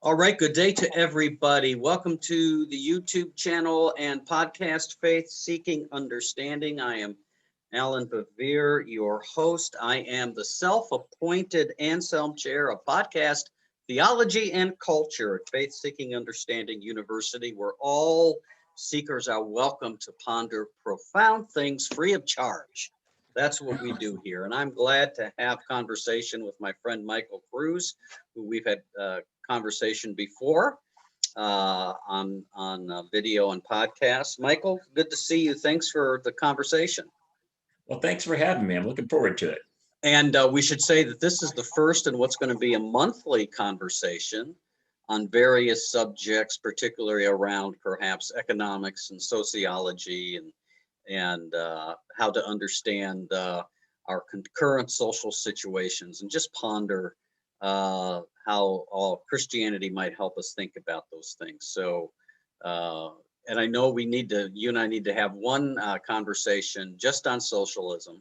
All right, good day to everybody. Welcome to the YouTube channel and podcast Faith Seeking Understanding. I am Allan Bevere, your host. I am the self-appointed Anselm Chair of Podcast Theology and Culture at Faith Seeking Understanding University, where all seekers are welcome to ponder profound things free of charge. That's what we do here. And I'm glad to have conversation with my friend Michael Kruse, who we've had conversation before on video and podcast. Michael, good to see you. Thanks for the conversation. Well, thanks for having me. I'm looking forward to it. And we should say that this is the first in what's going to be a monthly conversation on various subjects, particularly around perhaps economics and sociology and how to understand our current social situations and just ponder how all Christianity might help us think about those things. So, and I know you and I need to have one conversation just on socialism.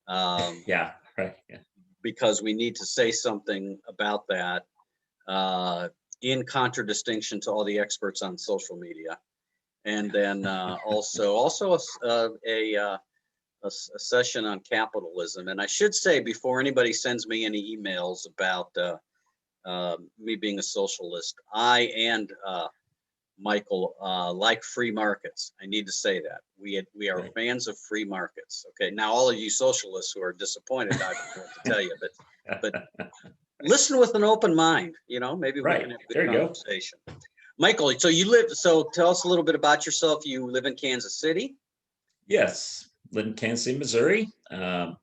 Yeah, right. Yeah. Because we need to say something about that in contradistinction to all the experts on social media. And then also a session on capitalism. And I should say, before anybody sends me any emails about me being a socialist, I and Michael like free markets. I need to say that. We are fans of free markets. Okay, now all of you socialists who are disappointed, I don't know what to tell you, but listen with an open mind. You know, maybe we can have a good conversation. Michael, so tell us a little bit about yourself. You live in Kansas City? Yes, live in Kansas City, Missouri. My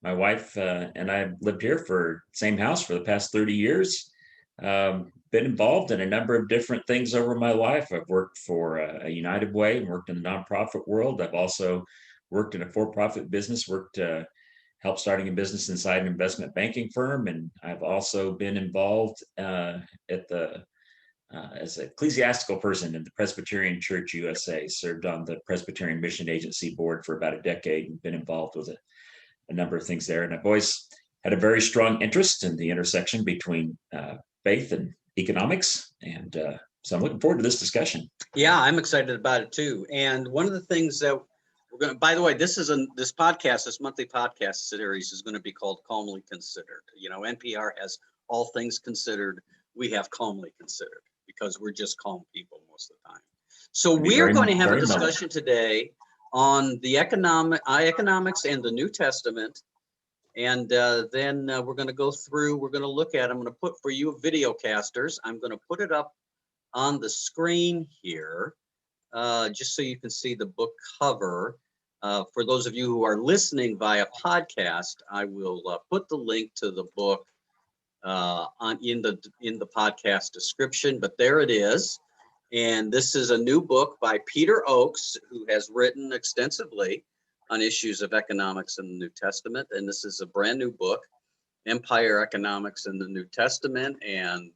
wife and I have lived here same house for the past 30 years. Been involved in a number of different things over my life. I've worked for a United Way and worked in the nonprofit world. I've also worked in a for-profit business, helped starting a business inside an investment banking firm. And I've also been involved as an ecclesiastical person in the Presbyterian Church USA, served on the Presbyterian Mission Agency board for about a decade and been involved with a number of things there. And I've always had a very strong interest in the intersection between faith and economics. And so I'm looking forward to this discussion. Yeah, I'm excited about it too. And one of the things that we're going to, by the way, this monthly podcast series is going to be called Calmly Considered. You know, NPR has All Things Considered. We have Calmly Considered because we're just calm people most of the time. So we're going to have a discussion today on the economics and the New Testament. And then we're going to look at, I'm going to put for you video casters, I'm going to put it up on the screen here, just so you can see the book cover. For those of you who are listening via podcast, I will put the link to the book in the podcast description, but there it is. And this is a new book by Peter Oakes, who has written extensively on issues of economics in the New Testament. And this is a brand new book, Empire Economics in the New Testament. And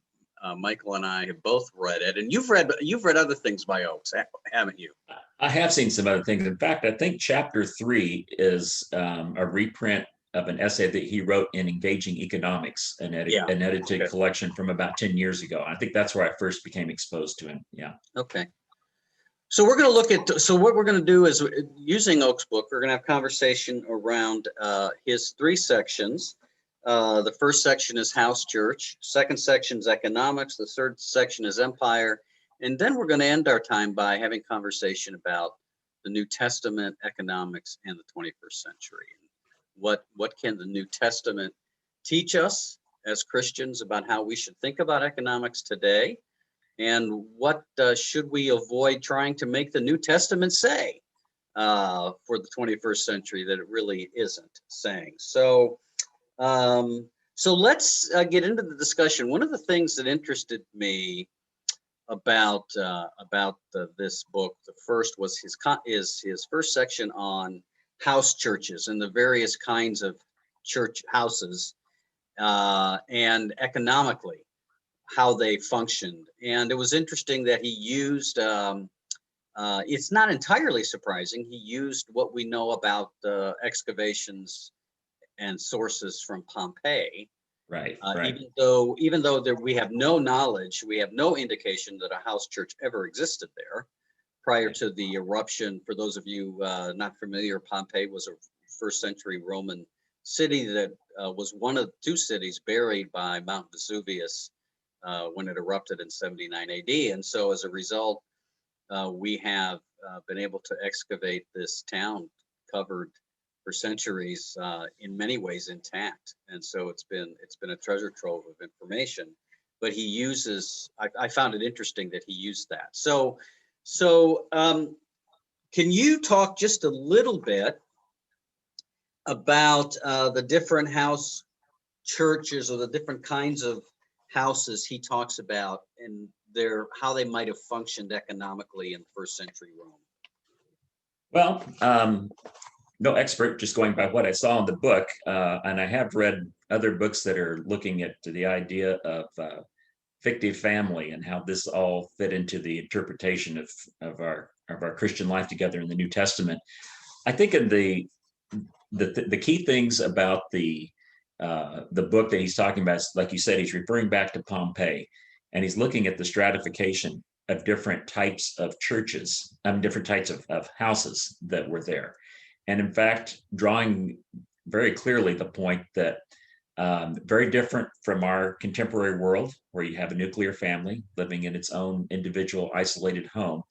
Michael and I have both read it. And you've read other things by Oakes, haven't you? I have seen some other things. In fact, I think chapter 3 is a reprint of an essay that he wrote in Engaging Economics, an edited collection from about 10 years ago. I think that's where I first became exposed to him. Yeah. Okay. So we're going to look at, what we're going to do is, using Oakes' book, we're going to have conversation around his 3 sections. The first section is house church. Second section is economics. The third section is empire. And then we're going to end our time by having conversation about the New Testament, economics, and the 21st century. What can the New Testament teach us as Christians about how we should think about economics today? And what should we avoid trying to make the New Testament say for the 21st century that it really isn't saying? So let's get into the discussion. One of the things that interested me about this book, the first was his first section on house churches and the various kinds of church houses and economically how they functioned. And it was interesting that he used, it's not entirely surprising, he used what we know about excavations and sources from Pompeii Right, right. Even though there, we have no knowledge, we have no indication that a house church ever existed there prior Right. to the eruption. For those of you not familiar, Pompeii was a first century Roman city that was one of two cities buried by Mount Vesuvius when it erupted in 79 AD. And so as a result, we have been able to excavate this town covered for centuries in many ways intact. And so it's been a treasure trove of information. But he uses, I found it interesting that he used that. So can you talk just a little bit about the different house churches or the different kinds of houses he talks about and how they might have functioned economically in first century Rome? Well, no expert, just going by what I saw in the book, and I have read other books that are looking at the idea of fictive family and how this all fit into the interpretation of our Christian life together in the New Testament. I think in the key things about the book that he's talking about, like you said, he's referring back to Pompeii, and he's looking at the stratification of different types of churches, different types of houses that were there. And in fact, drawing very clearly the point that very different from our contemporary world, where you have a nuclear family living in its own individual isolated home.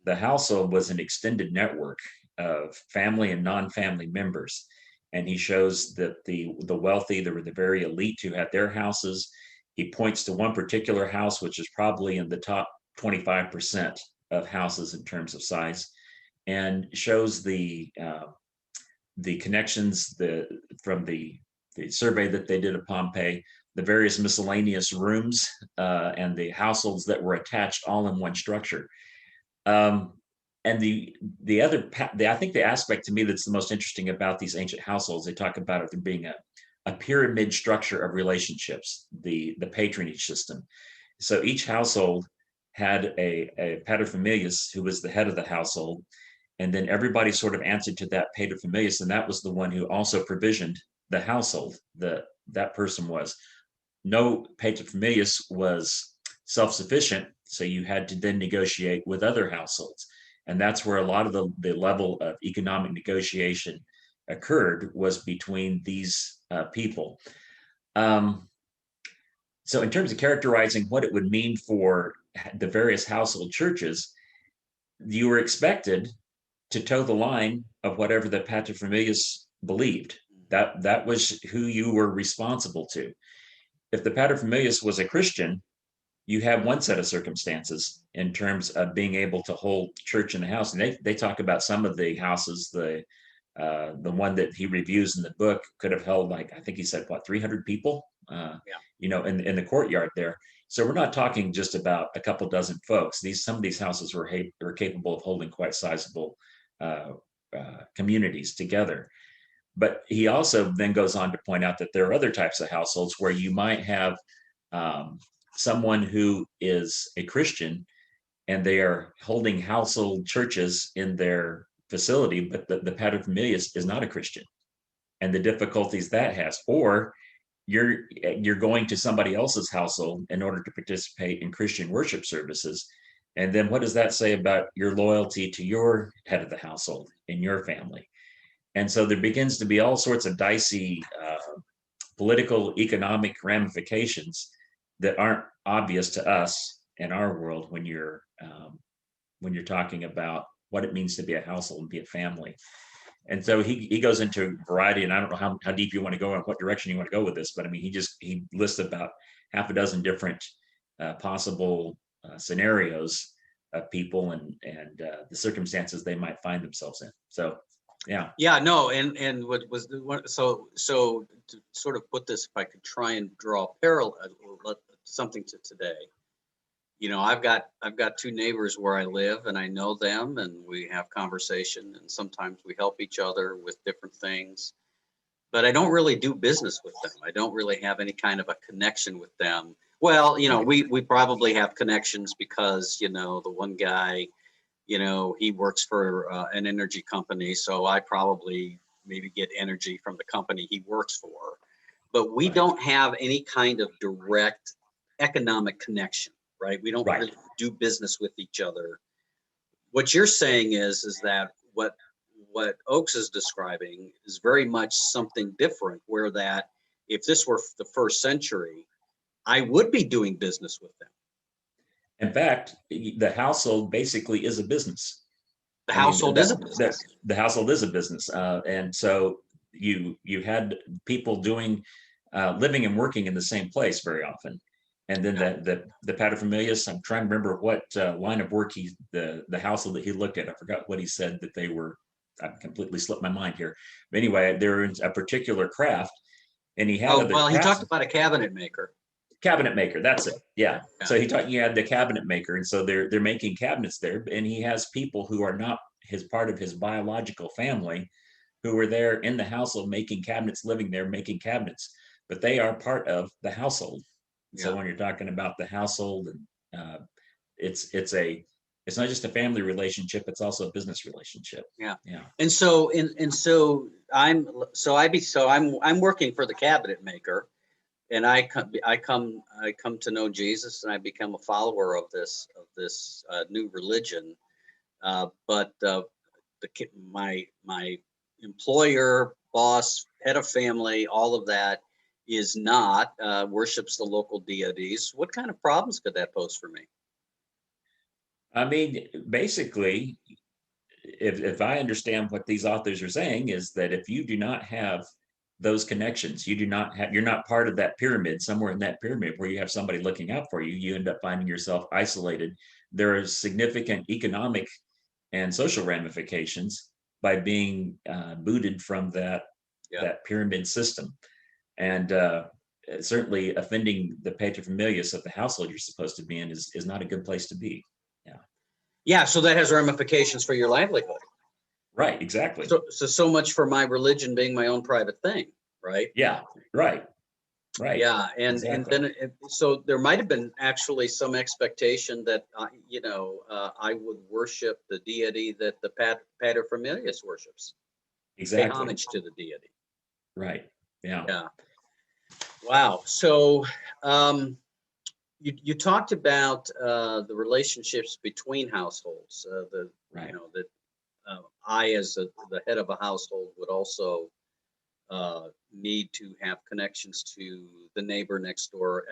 The household was an extended network of family and non-family members. And he shows that the wealthy, there were the very elite who had their houses. He points to one particular house, which is probably in the top 25% of houses in terms of size, and shows the connections from the survey that they did of Pompeii, the various miscellaneous rooms and the households that were attached all in one structure. And the other, I think the aspect to me that's the most interesting about these ancient households, they talk about it being a pyramid structure of relationships, the patronage system. So each household had a paterfamilias who was the head of the household, and then everybody sort of answered to that paterfamilias, and that was the one who also provisioned the household. That person was. No paterfamilias was self-sufficient, so you had to then negotiate with other households. And that's where a lot of the level of economic negotiation occurred, was between these people. So in terms of characterizing what it would mean for the various household churches, you were expected to toe the line of whatever the paterfamilias believed. That was who you were responsible to. If the paterfamilias was a Christian, you have one set of circumstances in terms of being able to hold church in the house. And they talk about some of the houses, the one that he reviews in the book could have held, like, I think he said, what, 300 people, in the courtyard there. So we're not talking just about a couple dozen folks. Some of these houses were capable of holding quite sizable communities together. But he also then goes on to point out that there are other types of households where you might have someone who is a Christian and they are holding household churches in their facility, but the paterfamilias is not a Christian, and the difficulties that has. Or you're going to somebody else's household in order to participate in Christian worship services. And then what does that say about your loyalty to your head of the household in your family? And so there begins to be all sorts of dicey political, economic ramifications that aren't obvious to us in our world when you're talking about what it means to be a household and be a family. And so he goes into a variety, and I don't know how deep you want to go and what direction you want to go with this, but I mean, he lists about half a dozen different possible scenarios of people and the circumstances they might find themselves in. So, yeah. Yeah, no, and what was so to sort of put this, if I could try and draw a parallel, something to today. You know, I've got two neighbors where I live, and I know them, and we have conversation, and sometimes we help each other with different things. But I don't really do business with them. I don't really have any kind of a connection with them. Well, you know, we probably have connections because, you know, the one guy, you know, he works for an energy company, so I probably maybe get energy from the company he works for. but we Right. don't have any kind of direct economic connection, right? We don't Right. really do business with each other. What you're saying is that what Oaks is describing is very much something different, where that if this were the first century, I would be doing business with them. In fact, the household basically is a business. The I mean, household is a business. the household is a business, and so you had people doing living and working in the same place very often, and then Yeah. the paterfamilias. I'm trying to remember what line of work the household that he looked at. I forgot what he said that they were. I completely slipped my mind here. But anyway, they're in a particular craft, and he had Oh, other well, he crafts. talked about a cabinet maker. Cabinet maker, that's it. Yeah. Yeah. So he had the cabinet maker, and so they're making cabinets there, and he has people who are not his part of his biological family who are there in the household making cabinets, living there making cabinets, but they are part of the household. So Yeah. when you're talking about the household, and it's it's not just a family relationship; it's also a business relationship. Yeah. Yeah. And so I'm working for the cabinet maker, and I come to know Jesus, and I become a follower of this new religion. But my employer, boss, head of family, all of that is not worships the local deities. What kind of problems could that pose for me? I mean, basically, if I understand what these authors are saying, is that if you do not have those connections, you're not part of that pyramid, somewhere in that pyramid where you have somebody looking out for you, you end up finding yourself isolated. There are significant economic and social ramifications by being booted from Yeah. that pyramid system. And certainly offending the paterfamilias of the household you're supposed to be in is not a good place to be. Yeah. Yeah. So that has ramifications for your livelihood. Right. Exactly. So much for my religion being my own private thing, right? Yeah. Right. Right. Yeah, and Exactly. then so there might have been actually some expectation that I would worship the deity that the paterfamilias worships, pay Exactly. homage to the deity. Right. Yeah. Yeah. Wow. So you talked about the relationships between households. Right. That I, as the head of a household, would also need to have connections to the neighbor next door.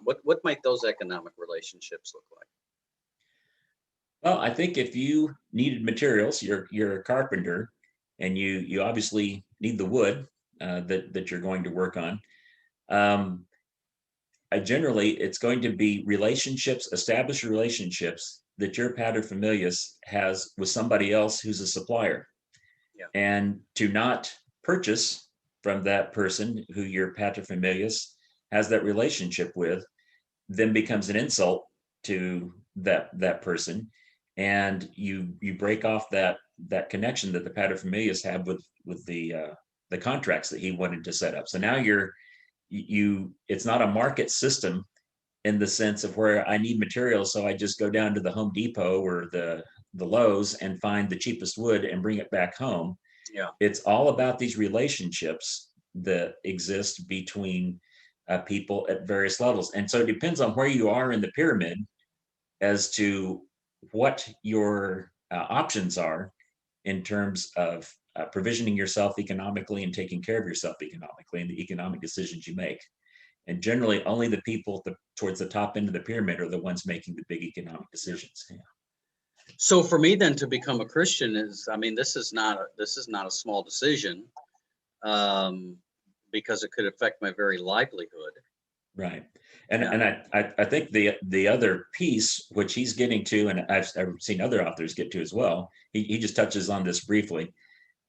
What might those economic relationships look like? Well, I think if you needed materials, you're a carpenter, and you obviously need the wood that you're going to work on. Um, Generally, it's going to be relationships, established relationships that your paterfamilias has with somebody else who's a supplier, Yeah. and to not purchase from that person who your paterfamilias has that relationship with, then becomes an insult to that person, and you break off that connection that the paterfamilias have with the contracts that he wanted to set up. So now it's not a market system in the sense of where I need materials, so I just go down to the Home Depot or the Lowe's and find the cheapest wood and bring it back home. Yeah. It's all about these relationships that exist between people at various levels. And so it depends on where you are in the pyramid as to what your options are in terms of provisioning yourself economically and taking care of yourself economically and the economic decisions you make. And generally, only the people towards the top end of the pyramid are the ones making the big economic decisions. Yeah. So for me then to become a Christian this is not a small decision, um, because it could affect my very livelihood. Right. And Yeah. and I think the other piece which he's getting to, and I've seen other authors get to as well, he just touches on this briefly.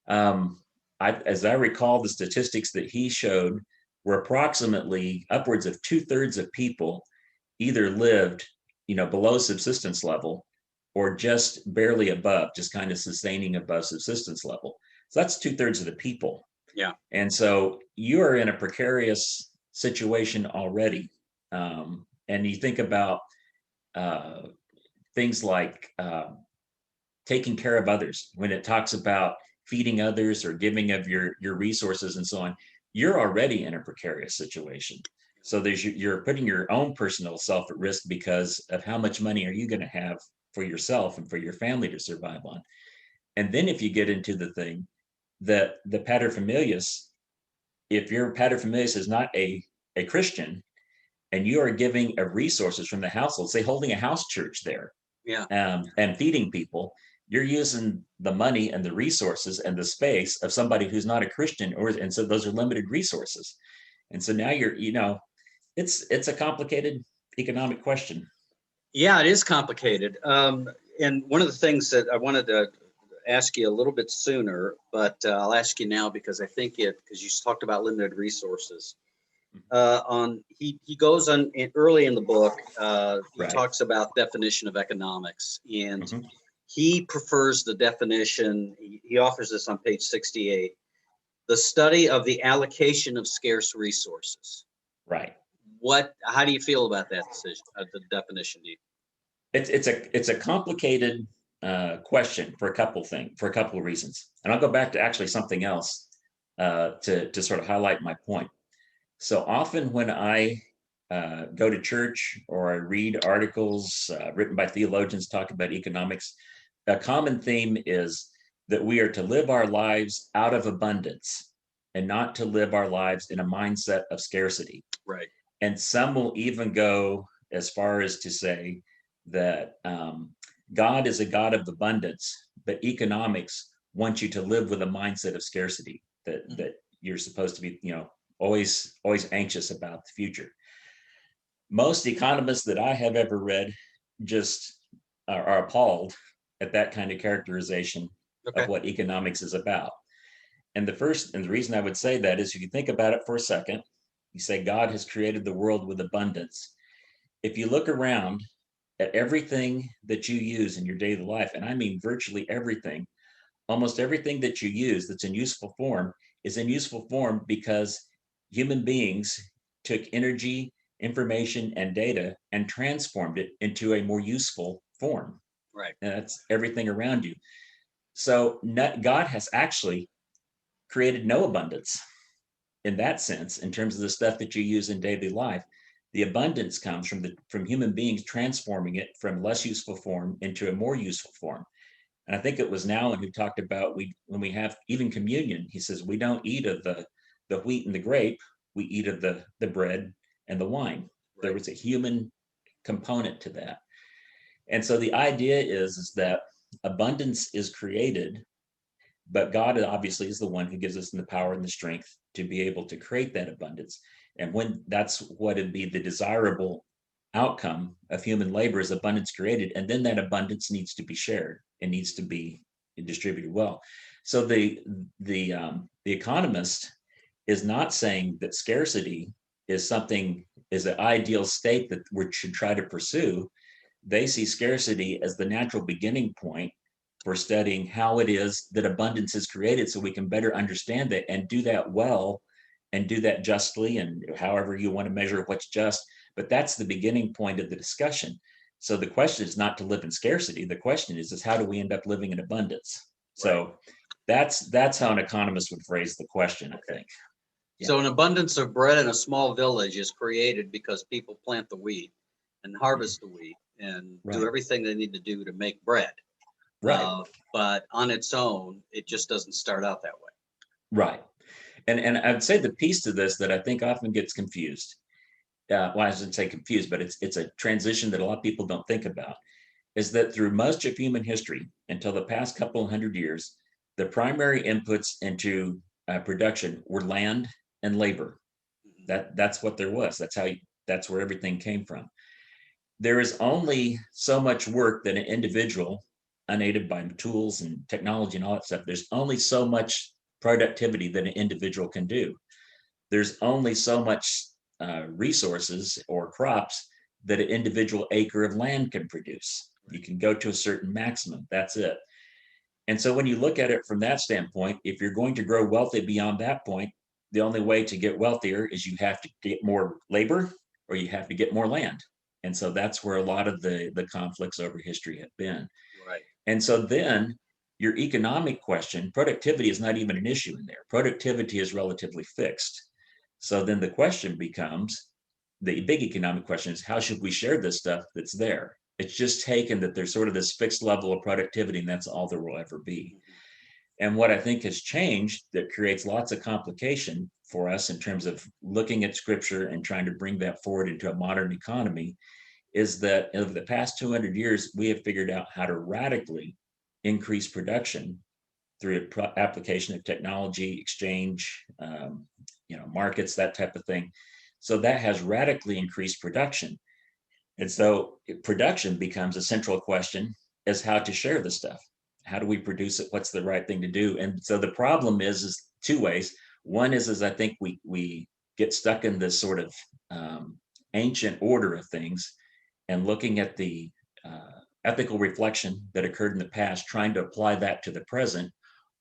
Um, as I recall, the statistics that he showed were approximately upwards of 2/3 of people either lived, below subsistence level, or just barely above, just kind of sustaining above subsistence level. So that's 2/3 of the people. Yeah. And so you are in a precarious situation already. And you think about uh, things like taking care of others, when it talks about feeding others or giving of your resources and so on. you're already in a precarious situation. So you're putting your own personal self at risk because of how much money are you going to have for yourself and for your family to survive on. And then if you get into the thing that the paterfamilias, if your paterfamilias is not a Christian and you are giving of resources from the household, say holding a house church there, Yeah. and feeding people, you're using the money and the resources and the space of somebody who's not a Christian, and so those are limited resources. And so now it's a complicated economic question. Yeah, it is complicated. And one of the things that I wanted to ask you a little bit sooner, but I'll ask you now because I think because you talked about limited resources. He goes on early in the book. He Right. talks about definition of economics, and Mhm. he prefers the definition. He offers this on page 68: the study of the allocation of scarce resources. Right. How do you feel about that decision, the definition? Do you? It's a complicated question for a couple of reasons, and I'll go back to actually something else to sort of highlight my point. So often when I go to church or I read articles written by theologians talk about economics, a common theme is that we are to live our lives out of abundance and not to live our lives in a mindset of scarcity. Right. And some will even go as far as to say that God is a God of abundance, but economics wants you to live with a mindset of scarcity, that you're supposed to be, always anxious about the future. Most economists that I have ever read just are appalled at that kind of characterization Okay. of what economics is about. And the reason I would say that is if you think about it for a second, you say God has created the world with abundance. If you look around at everything that you use in your daily life, and I mean virtually everything, almost everything that you use that's in useful form is in useful form because human beings took energy, information, and data and transformed it into a more useful form. Right. And that's everything around you. So God has actually created no abundance in that sense, in terms of the stuff that you use in daily life. The abundance comes from human beings transforming it from less useful form into a more useful form. And I think it was Allan who talked about when we have even communion, he says we don't eat of the wheat and the grape, we eat of the bread and the wine. Right. There was a human component to that. And so the idea is that abundance is created, but God obviously is the one who gives us the power and the strength to be able to create that abundance. And when that's what would be the desirable outcome of human labor is abundance created, and then that abundance needs to be shared and needs to be distributed well. So the economist is not saying that scarcity is an ideal state that we should try to pursue. They see scarcity as the natural beginning point for studying how it is that abundance is created so we can better understand that and do that well and do that justly and however you want to measure what's just. But that's the beginning point of the discussion. So the question is not to live in scarcity. The question is how do we end up living in abundance? Right. So that's how an economist would phrase the question, I think. Yeah. So an abundance of bread in a small village is created because people plant the wheat and harvest the wheat and do everything they need to do to make bread. Right. But on its own, it just doesn't start out that way. Right. And I'd say the piece to this that I think often gets confused, well, I shouldn't say confused, but it's a transition that a lot of people don't think about, is that through most of human history, until the past couple of hundred years, the primary inputs into production were land and labor. That's what there was. That's where everything came from. There is only so much work that an individual, unaided by tools and technology and all that stuff, there's only so much productivity that an individual can do. There's only so much resources or crops that an individual acre of land can produce. You can go to a certain maximum. That's it. And so when you look at it from that standpoint, if you're going to grow wealthy beyond that point, the only way to get wealthier is you have to get more labor or you have to get more land. And so that's where a lot of the conflicts over history have been. Right. And so then your economic question, productivity is not even an issue in there. Productivity is relatively fixed. So then the question becomes, the big economic question is, how should we share this stuff that's there? It's just taken that there's sort of this fixed level of productivity, and that's all there will ever be. And what I think has changed that creates lots of complication for us in terms of looking at scripture and trying to bring that forward into a modern economy is that over the past 200 years, we have figured out how to radically increase production through application of technology, exchange, markets, that type of thing. So that has radically increased production. And so production becomes a central question as how to share the stuff. How do we produce it? What's the right thing to do? And so the problem is two ways. One is I think we get stuck in this sort of ancient order of things and looking at the ethical reflection that occurred in the past, trying to apply that to the present.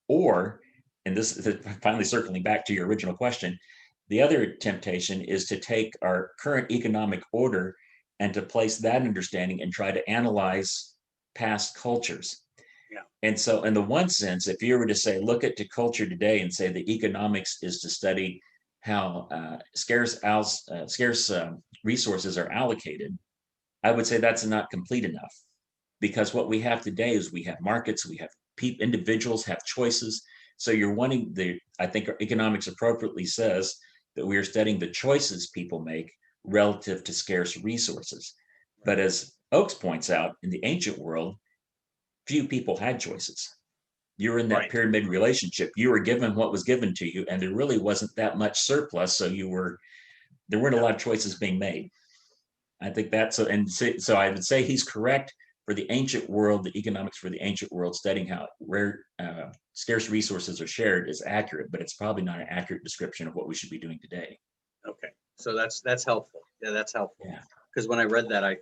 Or, and this is finally circling back to your original question, the other temptation is to take our current economic order and to place that understanding and try to analyze past cultures. Yeah. And so in the one sense, if you were to say, look at the culture today and say the economics is to study how scarce resources are allocated, I would say that's not complete enough. Because what we have today is we have markets, we have individuals have choices. So you're wanting I think our economics appropriately says that we are studying the choices people make relative to scarce resources. But as Oakes points out, in the ancient world, few people had choices. You were in that pyramid relationship. You were given what was given to you, and there really wasn't that much surplus. So there weren't a lot of choices being made. I think that's so I would say he's correct for the ancient world. The economics for the ancient world, studying how scarce resources are shared, is accurate, but it's probably not an accurate description of what we should be doing today. Okay, so that's helpful. Yeah, that's helpful. Yeah. Because when I read that, I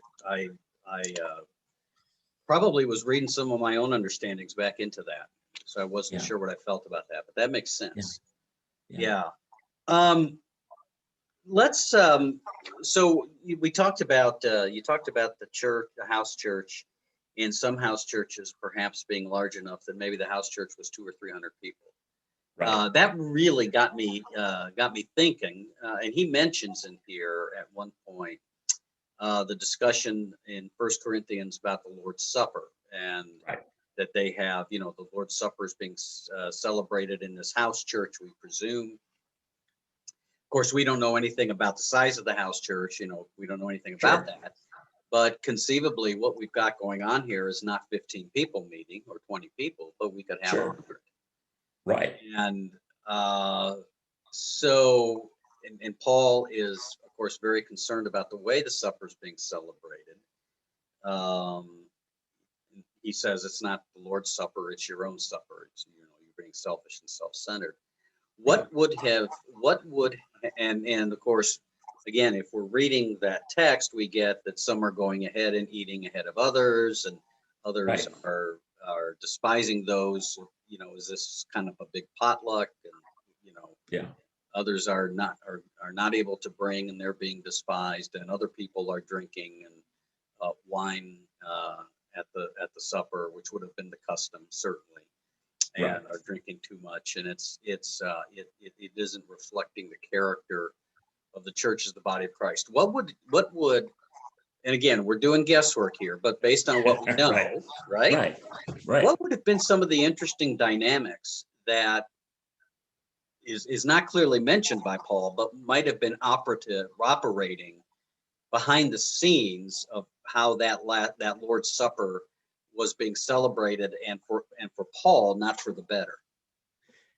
probably was reading some of my own understandings back into that, so I wasn't sure what I felt about that. But that makes sense. Yeah. Let's. So we talked about you talked about the church, the house church, and some house churches perhaps being large enough that maybe the house church was 200 or 300 people. Right. That really got me thinking. And he mentions in here at one point the discussion in First Corinthians about the Lord's Supper, and that they have, the Lord's Supper is being celebrated in this house church, we presume. Of course, we don't know anything about the size of the house church. We don't know anything about that. But conceivably, what we've got going on here is not 15 people meeting or 20 people, but we could have 100. Right. And so Paul is, of course, very concerned about the way the supper is being celebrated. He says it's not the Lord's Supper, it's your own supper. It's, you're being selfish and self-centered. And of course, again, if we're reading that text, we get that some are going ahead and eating ahead of others, and others are despising those. Is this kind of a big potluck? And others are not able to bring, and they're being despised, and other people are drinking and wine at the supper, which would have been the custom certainly, and are drinking too much, and it isn't reflecting the character of the church as the body of Christ. What would and again, we're doing guesswork here, but based on what we know, right? What would have been some of the interesting dynamics that is not clearly mentioned by Paul, but might have been operating behind the scenes of how that Lord's Supper was being celebrated, and for Paul, not for the better?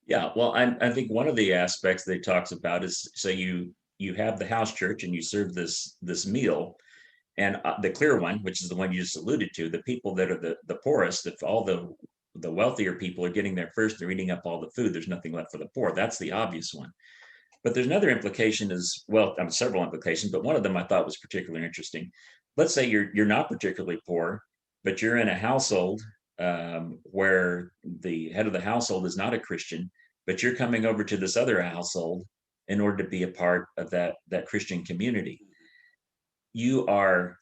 Yeah, well, I think one of the aspects that he talks about is, so you have the house church and you serve this meal, and the clear one, which is the one you just alluded to, the people that are the poorest, if all the wealthier people are getting there first, they're eating up all the food, there's nothing left for the poor. That's the obvious one. But there's another implication several implications, but one of them I thought was particularly interesting. Let's say you're not particularly poor, but you're in a household where the head of the household is not a Christian, but you're coming over to this other household in order to be a part of that Christian community. You are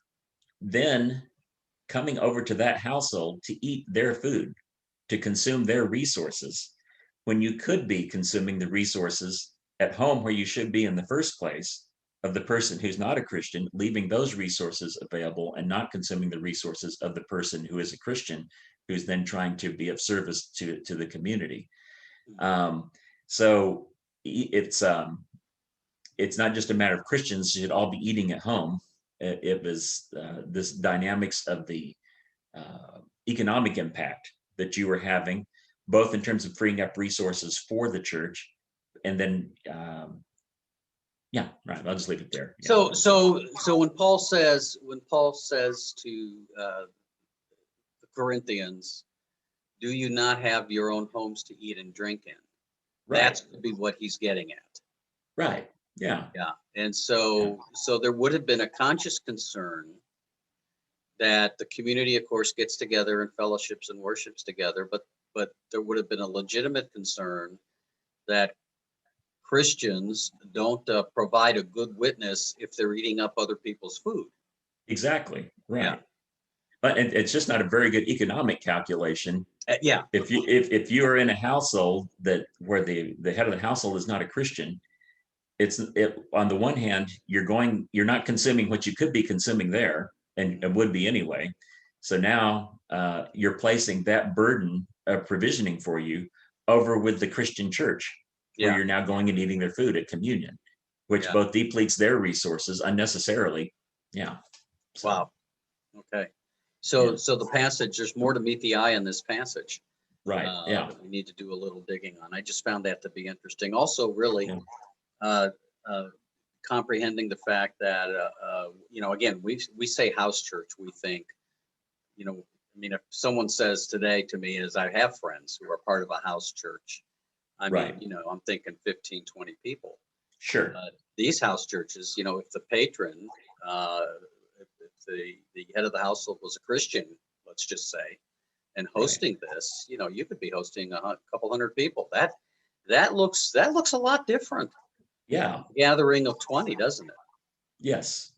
then coming over to that household to eat their food, to consume their resources when you could be consuming the resources at home where you should be in the first place of the person who's not a Christian, leaving those resources available and not consuming the resources of the person who is a Christian, who's then trying to be of service to the community. So it's not just a matter of Christians should all be eating at home. It was this dynamics of the economic impact that you were having, both in terms of freeing up resources for the church, and then yeah, right. I'll just leave it there. Yeah. So when Paul says to the Corinthians, "Do you not have your own homes to eat and drink in?" Right. That's to be what he's getting at. Right. Yeah. Yeah. And so there would have been a conscious concern that the community, of course, gets together and fellowships and worships together, but there would have been a legitimate concern that Christians don't provide a good witness if they're eating up other people's food. Exactly. Right. Yeah. But it's just not a very good economic calculation. Yeah. If you are in a household where the head of the household is not a Christian, on the one hand, you're not consuming what you could be consuming there and would be anyway. So now you're placing that burden of provisioning for you over with the Christian church, where you're now going and eating their food at communion, which both depletes their resources unnecessarily. Yeah. So, Wow. Okay. So the passage, there's more to meet the eye in this passage. Right. That we need to do a little digging on. I just found that to be interesting. Also, really comprehending the fact that again, we say house church. We think, if someone says today to me, as I have friends who are part of a house church, I mean, I'm thinking 15, 20 people. Sure. These house churches, if the patron, if the head of the household was a Christian, let's just say, and hosting this, you could be hosting a couple hundred people. That looks a lot different. Yeah. Gathering of 20, doesn't it? Yes.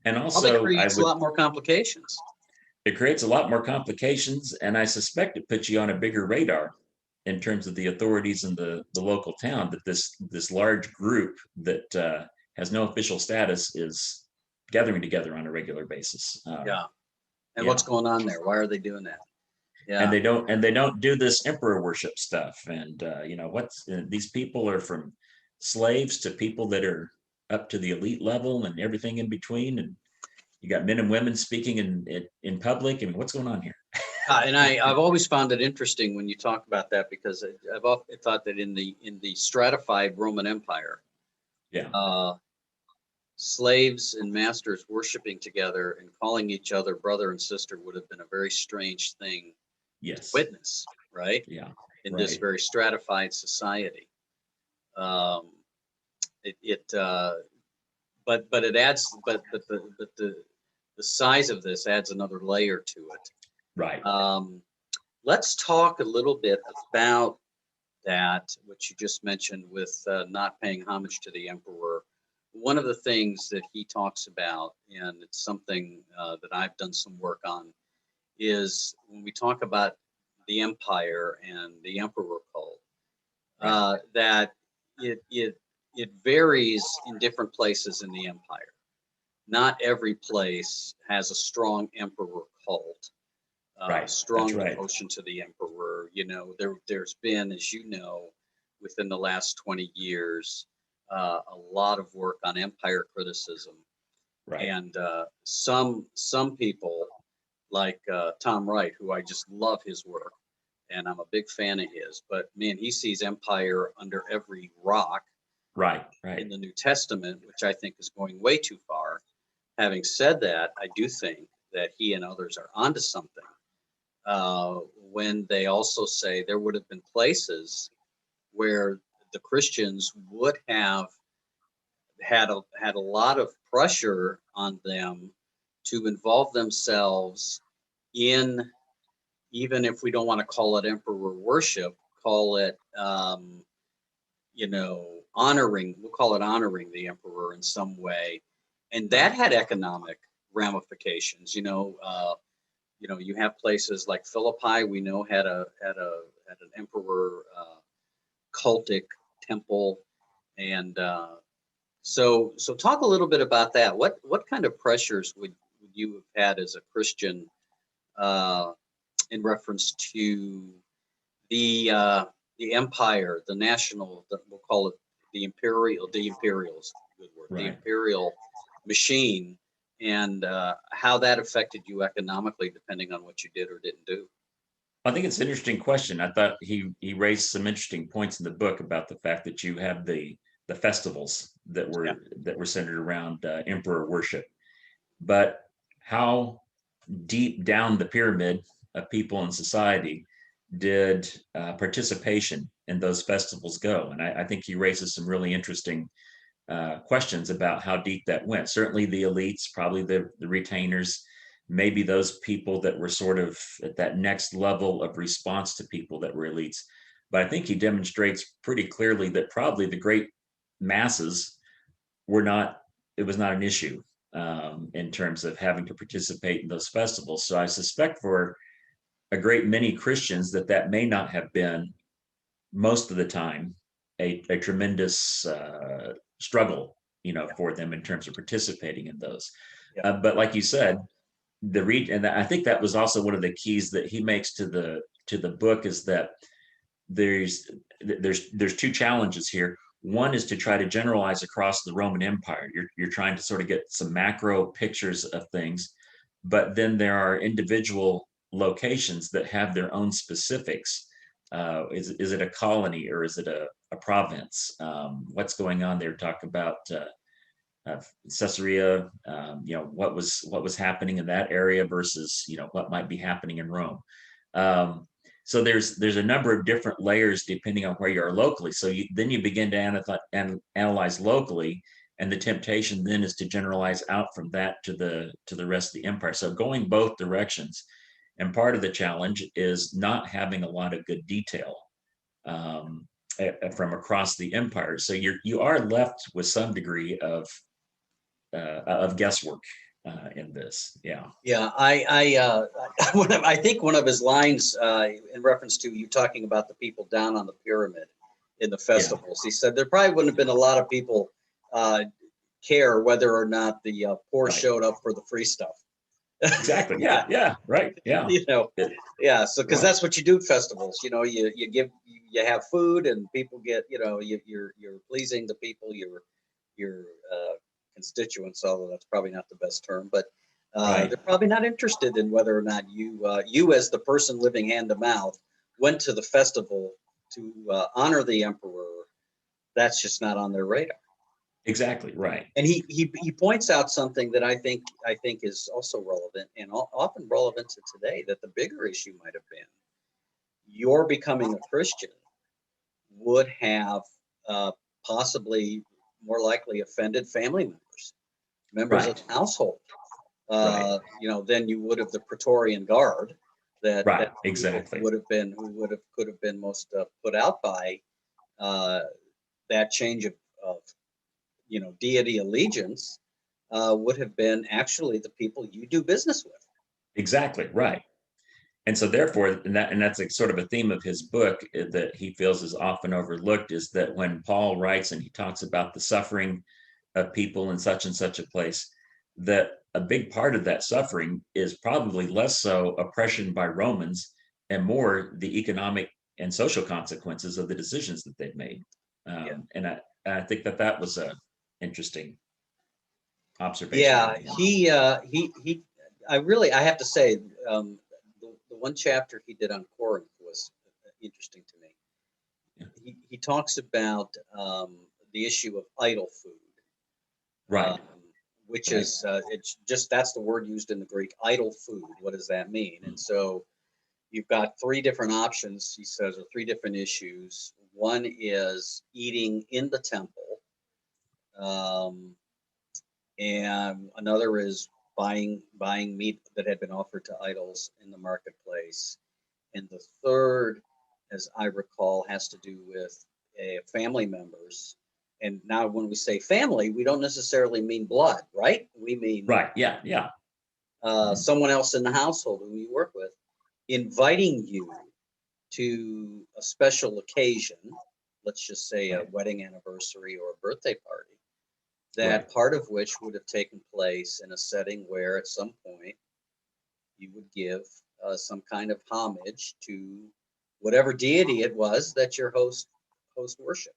And Probably also, creates a lot more complications. It creates a lot more complications, and I suspect it puts you on a bigger radar in terms of the authorities in the local town, that this large group that has no official status is gathering together on a regular basis. And what's going on there? Why are they doing that? Yeah. And they don't do this emperor worship stuff. And these people are from slaves to people that are up to the elite level and everything in between. And you got men and women speaking in public. I mean, what's going on here? And I've always found it interesting when you talk about that, because I've often thought that in the stratified Roman Empire, slaves and masters worshiping together and calling each other brother and sister would have been a very strange thing to witness, right? Yeah. In this very stratified society. But it adds, but the size of this adds another layer to it. Right. Let's talk a little bit about that, which you just mentioned with not paying homage to the emperor. One of the things that he talks about, and it's something that I've done some work on, is when we talk about the empire and the emperor cult, that it varies in different places in the empire. Not every place has a strong emperor cult, strong devotion to the emperor. There's been, as you know, within the last 20 years, a lot of work on empire criticism. And some people like Tom Wright, who I just love his work, and I'm a big fan of his, but man, he sees empire under every rock in the New Testament, which I think is going way too far. Having said that, I do think that he and others are onto something when they also say there would have been places where the Christians would have had a lot of pressure on them to involve themselves in, even if we don't want to call it emperor worship, call it honoring. We'll call it honoring the emperor in some way, and that had economic ramifications. You have places like Philippi, we know had an emperor cultic temple, and so talk a little bit about that. What kind of pressures would you have had as a Christian in reference to the empire, the national, we'll call it the imperials, good word, the Right. imperial machine, and how that affected you economically, depending on what you did or didn't do. I think it's an interesting question. I thought he raised some interesting points in the book about the fact that you have the festivals Yeah, that were centered around emperor worship, but how deep down the pyramid of people in society did participation in those festivals go? And I think he raises some really interesting questions about how deep that went. Certainly the elites, probably the retainers, maybe those people that were sort of at that next level of response to people that were elites. But I think he demonstrates pretty clearly that probably the great masses were not, it was not an issue in terms of having to participate in those festivals. So I suspect for a great many Christians that may not have been most of the time a tremendous struggle, yeah, for them in terms of participating in those. yeah, But like you said, and I think that was also one of the keys that he makes to the book is that there's there's two challenges here. One is to try to generalize across the Roman Empire. You're trying to sort of get some macro pictures of things, but then there are individual locations that have their own specifics. Is it a colony or is it a province? What's going on there? Talk about Caesarea. What was happening in that area versus what might be happening in Rome. Um, so there's a number of different layers depending on where you are locally. So then you begin to analyze locally, and the temptation then is to generalize out from that to the rest of the empire. So going both directions, and part of the challenge is not having a lot of good detail um, from across the empire. So you are left with some degree of guesswork in this. Yeah. yeah. I think one of his lines in reference to you talking about the people down on the pyramid in the Yeah. festivals, he said there probably wouldn't have been a lot of people uh, care whether or not the poor Right. showed up for the free stuff. Exactly. Yeah, Yeah. Yeah. Right. Yeah. you know, It- yeah. So because right. that's what you do at festivals, you have food and people get, you're pleasing the people, your constituents, although that's probably not the best term, but Right. they're probably not interested in whether or not you as the person living hand to mouth went to the festival to honor the emperor. That's just not on their radar. Exactly. Right. And he points out something that I think is also relevant and often relevant to today, that the bigger issue might have been your becoming a Christian would have uh, possibly more likely offended family members of Right. the household. Right. Than you would have the Praetorian Guard that Right. people Exactly. could have been most put out by uh, that change of deity allegiance would have been actually the people you do business with. Exactly. Right. And so therefore, and that's like sort of a theme of his book that he feels is often overlooked, is that when Paul writes and he talks about the suffering of people in such and such a place, that a big part of that suffering is probably less so oppression by Romans and more the economic and social consequences of the decisions that they've made. Yeah. And I think that was a interesting observation that Yeah, he had. I have to say, the one chapter he did on Corinth was interesting to me. Yeah. He talks about the issue of idol food, um, Right, which right. is it's just that's the word used in the Greek, idol food. What does that mean? And Mm. so you've got three different options, he says, or three different issues. One is eating in the temple. Um, and another is buying meat that had been offered to idols in the marketplace. And the third, as I recall, has to do with family members. And now, when we say family, we don't necessarily mean blood, right? We mean Right. Yeah. Yeah. someone else in the household who you work with, inviting you to a special occasion, let's just say a Right. wedding anniversary or a birthday party, that Right. part of which would have taken place in a setting where at some point you would give some kind of homage to whatever deity it was that your host worshiped,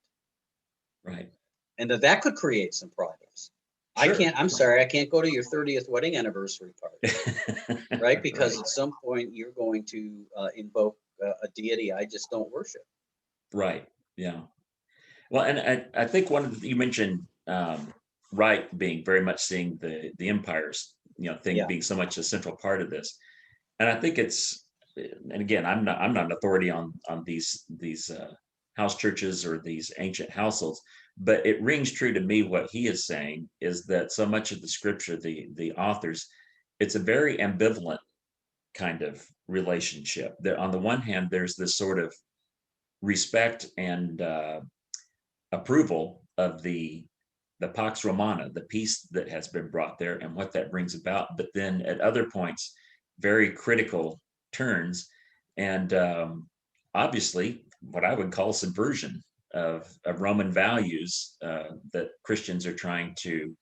Right. and that could create some problems. Sure. I'm sorry, I can't go to your 30th wedding anniversary party, right? Because Right. at some point you're going to invoke a deity I just don't worship. Right. Yeah. Well, and I think one of the, you mentioned right being very much seeing the empires, thing Yeah, being so much a central part of this, and I think it's, and again, I'm not an authority on these house churches or these ancient households, but it rings true to me what he is saying is that so much of the scripture, the authors, it's a very ambivalent kind of relationship. That on the one hand, there's this sort of respect and approval of the Pax Romana, the peace that has been brought there and what that brings about. But then at other points, very critical turns and obviously what I would call subversion of Roman values that Christians are trying to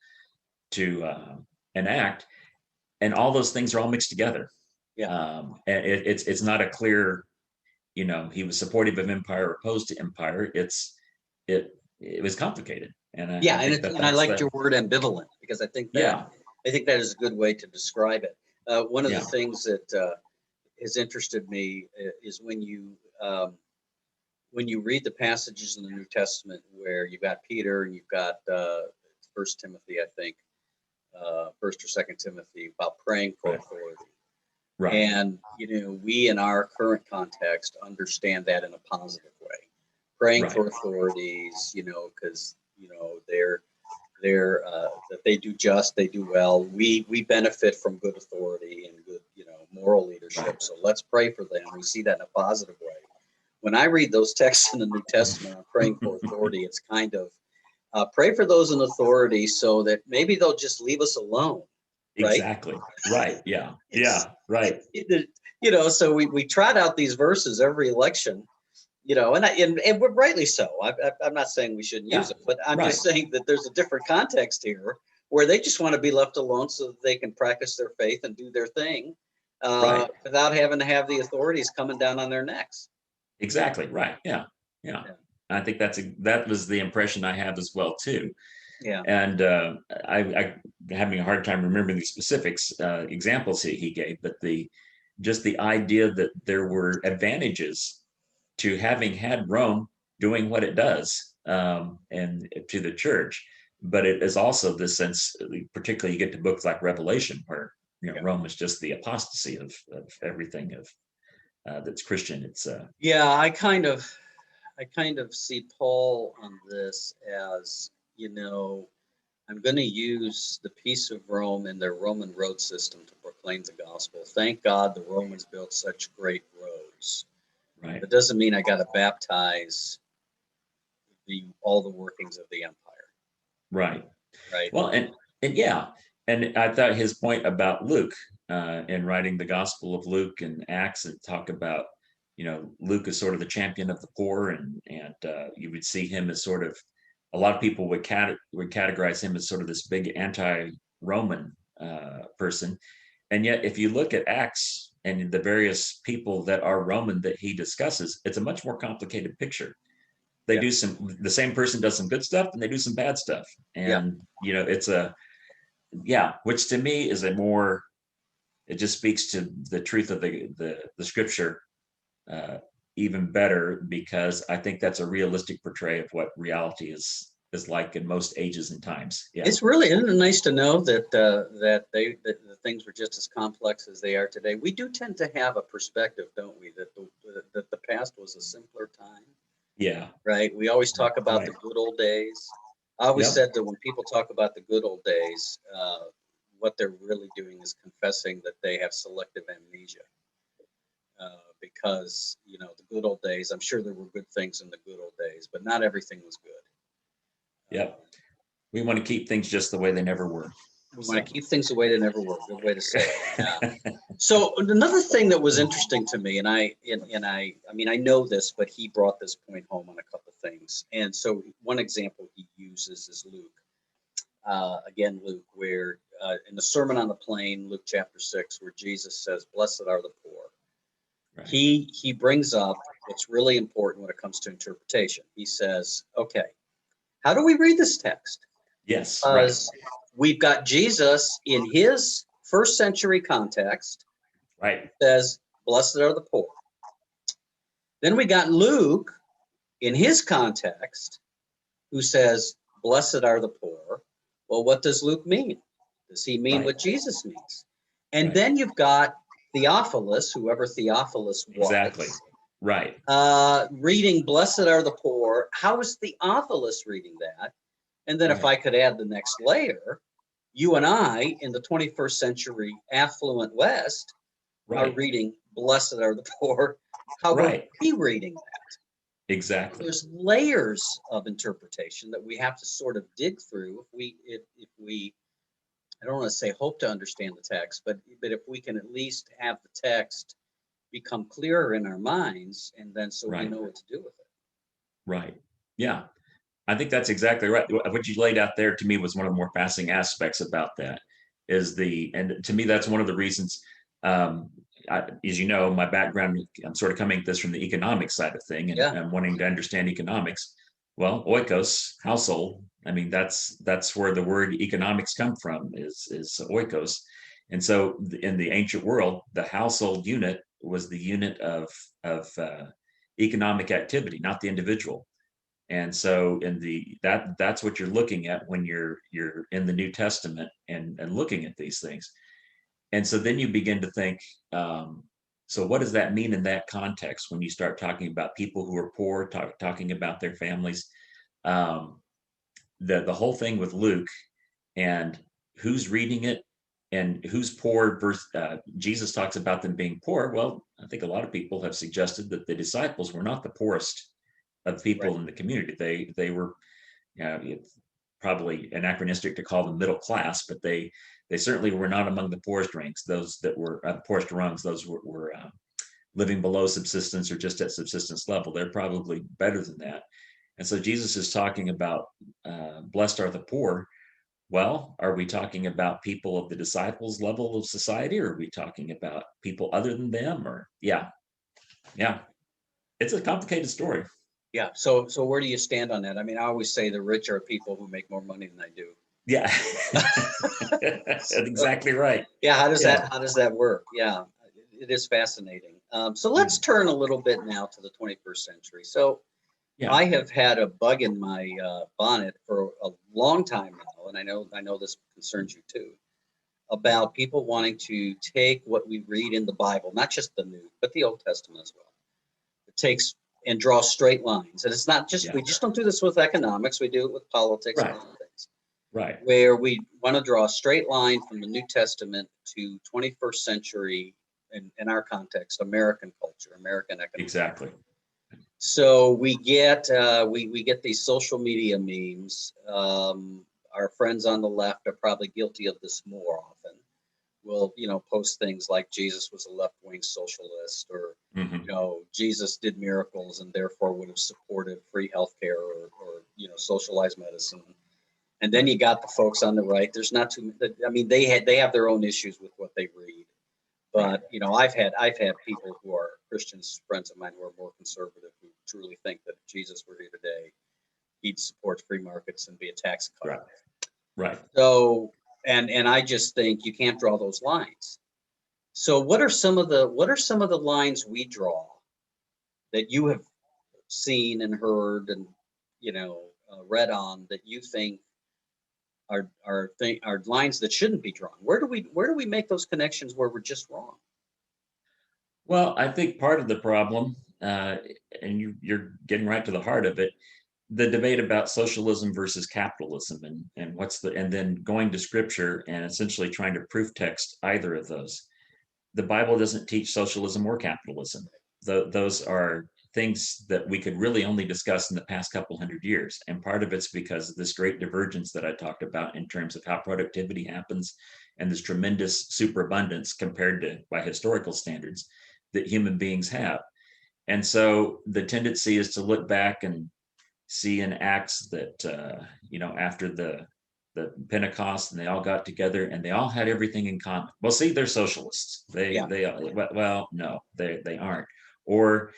enact, and all those things are all mixed together. yeah, And it's not a clear, he was supportive of empire, opposed to empire. It was complicated, and I yeah. think that And I that's liked the your word ambivalent because yeah, I think that is a good way to describe it. One of the yeah, things that has interested me is when you read the passages in the New Testament where you've got Peter and you've got First Timothy, I think, First or Second Timothy, about praying for right, authority. right, And we in our current context understand that in a positive way, praying right, for authorities, because they're that they do just, they do well. We benefit from good authority and good moral right, leadership. So let's pray for them. We see that in a positive way. When I read those texts in the New Testament on praying for authority, it's kind of pray for those in authority so that maybe they'll just leave us alone, right? exactly, right, yeah, It's yeah, right, so we trot out these verses every election, and we're rightly so. I'm not saying we shouldn't use yeah, it, but I'm right, just saying that there's a different context here where they just want to be left alone so that they can practice their faith and do their thing right, without having to have the authorities coming down on their necks. exactly, right, yeah, yeah. Yeah, I think that was the impression I have as well too. yeah, And I having a hard time remembering the specifics examples he gave, but just the idea that there were advantages to having had Rome doing what it does and to the church, but it is also this sense, particularly you get to books like Revelation, where yeah. Rome is just the apostasy of everything of that's Christian. It's Yeah, I kind of see Paul on this as, I'm going to use the peace of Rome and their Roman road system to proclaim the gospel. Thank God the Romans built such great roads. right, That doesn't mean I got to baptize all the workings of the empire, right. right? Well, and yeah, and I thought his point about Luke in writing the Gospel of Luke and Acts and talk about, Luke is sort of the champion of the poor, and you would see him as sort of a lot of people would categorize him as sort of this big anti-Roman person, and yet if you look at Acts and the various people that are Roman that he discusses, it's a much more complicated picture. They Yeah, do the same person does some good stuff and they do some bad stuff, yeah. and it's a yeah, which to me is a more, it just speaks to the truth of the scripture uh, even better, because I think that's a realistic portrayal of what reality is like in most ages and times. Yeah, Isn't it nice to know that the things were just as complex as they are today. We do tend to have a perspective, don't we, that the past was a simpler time, yeah, right? We always talk about right, the good old days. I always yep, said that when people talk about the good old days, what they're really doing is confessing that they have selective amnesia. Because the good old days, I'm sure there were good things in the good old days, but not everything was good. yep. We want to keep things just the way they never were. We want to keep things the way they never were. Good way to say it. Yeah. So another thing that was interesting to me, and I mean, I know this, but he brought this point home on a couple of things. And so one example he uses is Luke. Again, Luke, where in the Sermon on the Plain, Luke chapter 6, where Jesus says, "Blessed are the poor." Right. He brings up what's really important when it comes to interpretation. He says, "Okay, how do we read this text?" Yes. Because we've got Jesus in his first century context, Right. says, "Blessed are the poor." Then we got Luke in his context, who says, "Blessed are the poor." Well, what does Luke mean? Does he mean Right. what Jesus means? And Right. then you've got Theophilus, whoever Theophilus was. Exactly. Right. Reading "Blessed are the poor." How is Theophilus reading that? And then if I could add the next layer, you and I in the 21st century affluent West are Right. reading "Blessed are the poor." How are Right. we reading that? Exactly. There's layers of interpretation that we have to sort of dig through if we I don't want to say hope to understand the text, but if we can at least have the text become clearer in our minds, and then so we Right. know what to do with it. Right. Yeah. I think that's exactly right. What you laid out there to me was one of the more fascinating aspects about that and to me, that's one of the reasons, as you know, my background, I'm sort of coming at this from the economic side of thing Yeah. and wanting to understand economics. Well, oikos, household. I mean, that's where the word economics come from is oikos. And so in the ancient world, the household unit was the unit of economic activity, not the individual. And so that's what you're looking at when you're in the New Testament and looking at these things. And so then you begin to think, so what does that mean in that context when you start talking about people who are poor, talking about their families? Um, the whole thing with Luke and who's reading it and who's poor versus Jesus talks about them being poor. Well, I think a lot of people have suggested that the disciples were not the poorest of people Right. in the community. They were, it's probably anachronistic to call them middle class, but they certainly were not among the poorest ranks. Those that were poorest rungs, those were living below subsistence or just at subsistence level. They're probably better than that. And so Jesus is talking about blessed are the poor. Well, are we talking about people of the disciples level of society, or are we talking about people other than them? Or yeah, it's a complicated story. Yeah. So where do you stand on that? I mean, I always say the rich are people who make more money than I do. Yeah, that's exactly right. Yeah. How does Yeah. that work? Yeah. It is fascinating. So let's turn a little bit now to the 21st century. So Yeah. I have had a bug in my bonnet for a long time now, and I know this concerns you too, about people wanting to take what we read in the Bible, not just the New, but the Old Testament as well. It takes and draw straight lines, and it's not just Yeah. we just don't do this with economics; we do it with politics and Right. other things. Right. Where we want to draw a straight line from the New Testament to 21st century, in our context, American culture, American economics. Exactly. So we get we get these social media memes. Our friends on the left are probably guilty of this more often. Will post things like Jesus was a left-wing socialist, or Hmm. Jesus did miracles and therefore would have supported free healthcare or socialized medicine. And then you got the folks on the right. There's not too. I mean, they have their own issues with what they read. But I've had people who are Christians, friends of mine who are more conservative, who truly think that if Jesus were here today, he'd support free markets and be a tax cut. Right. Right. So, and I just think you can't draw those lines. So, what are some of the lines we draw that you have seen and heard and read on that you think are lines that shouldn't be drawn? Where do we make those connections where we're just wrong? Well, I think part of the problem, and you're getting right to the heart of it, the debate about socialism versus capitalism, and then going to scripture and essentially trying to proof text either of those. The Bible doesn't teach socialism or capitalism. Those are things that we could really only discuss in the past couple hundred years. And part of it's because of this great divergence that I talked about in terms of how productivity happens and this tremendous superabundance compared to by historical standards that human beings have. And so the tendency is to look back and see in Acts that, after the Pentecost, and they all got together and they all had everything in common. Well, see, they're socialists. Yeah. No, they aren't. Or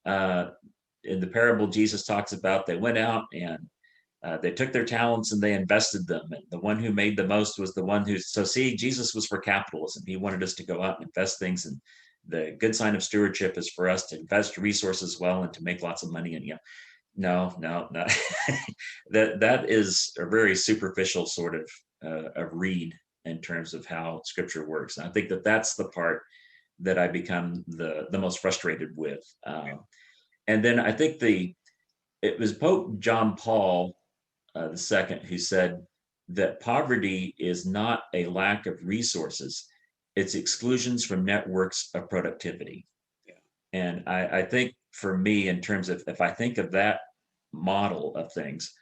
in the parable Jesus talks about, they went out and they took their talents and they invested them. And the one who made the most was the one who, so see, Jesus was for capitalism. He wanted us to go out and invest things. And the good sign of stewardship is for us to invest resources well and to make lots of money. And, no. that is a very superficial sort of read in terms of how scripture works. And I think that that's the part that I become the most frustrated with. And then I think it was Pope John Paul II who said that poverty is not a lack of resources, it's exclusions from networks of productivity. Yeah. And I think for me, in terms of, if I think of that model of things,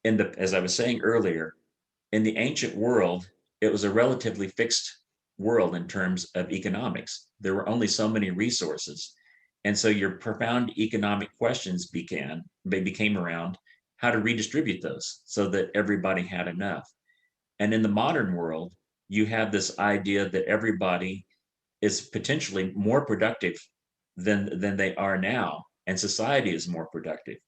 as I was saying earlier, in the ancient world, it was a relatively fixed world in terms of economics. There were only so many resources. And so your profound economic questions became around how to redistribute those so that everybody had enough. And in the modern world, you have this idea that everybody is potentially more productive than they are now, and society is more productive.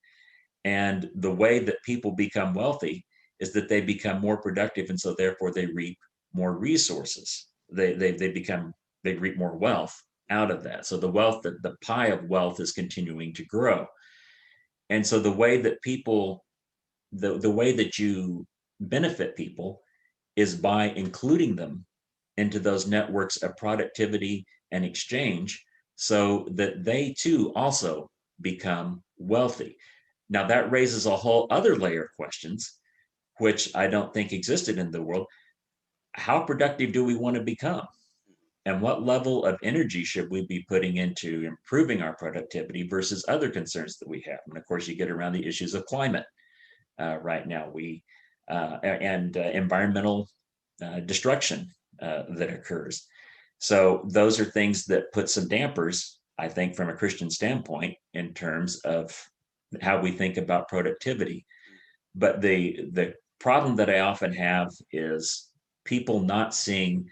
And the way that people become wealthy is that they become more productive, and so therefore they reap more resources. They reap more wealth out of that. So the pie of wealth is continuing to grow. And so the way that the way that you benefit people is by including them into those networks of productivity and exchange so that they too also become wealthy. Now that raises a whole other layer of questions, which I don't think existed in the world. How productive do we want to become? And what level of energy should we be putting into improving our productivity versus other concerns that we have? And of course, you get around the issues of climate right now, and environmental destruction that occurs. So those are things that put some dampers, I think, from a Christian standpoint in terms of how we think about productivity. But the problem that I often have is people not seeing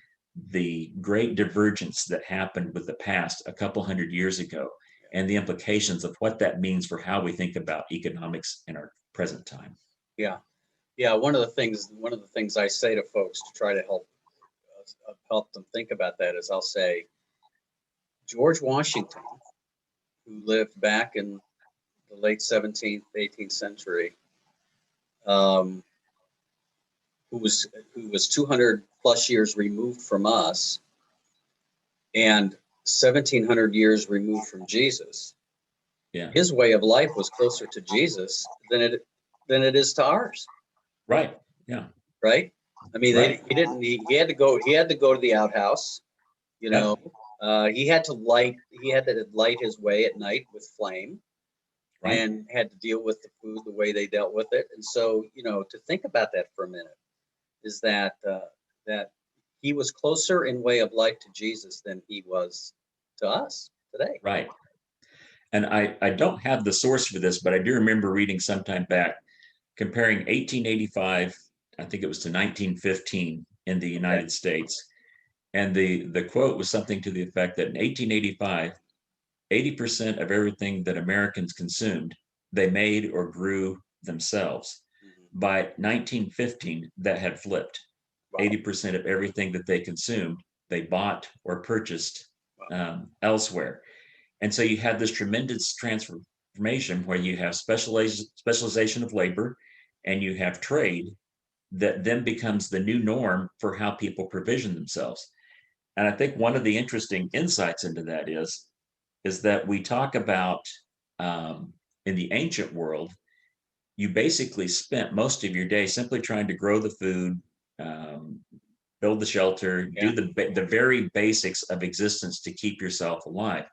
the great divergence that happened with the past a couple hundred years ago and the implications of what that means for how we think about economics in our present time. Yeah. One of the things I say to folks to try to help them think about that is, I'll say, George Washington, who lived back in the late 17th, 18th century, who was 200 plus years removed from us and 1700 years removed from Jesus. Yeah. His way of life was closer to Jesus than it is to ours. Right. Yeah. Right. I mean, Right. he had to go to the outhouse, you know. He had to light his way at night with flame. Right. And had to deal with the food the way they dealt with it. And so, to think about that for a minute is that he was closer in way of life to Jesus than he was to us today. Right. And I don't have the source for this, but I do remember reading sometime back comparing 1885, I think it was, to 1915 in the United States. And the quote was something to the effect that in 1885, 80% of everything that Americans consumed, they made or grew themselves. Mm-hmm. By 1915, that had flipped. Wow. 80% of everything that they consumed, they bought or purchased elsewhere. And so you have this tremendous transformation where you have specialization of labor and you have trade that then becomes the new norm for how people provision themselves. And I think one of the interesting insights into that is that we talk about in the ancient world, you basically spent most of your day simply trying to grow the food, build the shelter, do the very basics of existence to keep yourself alive.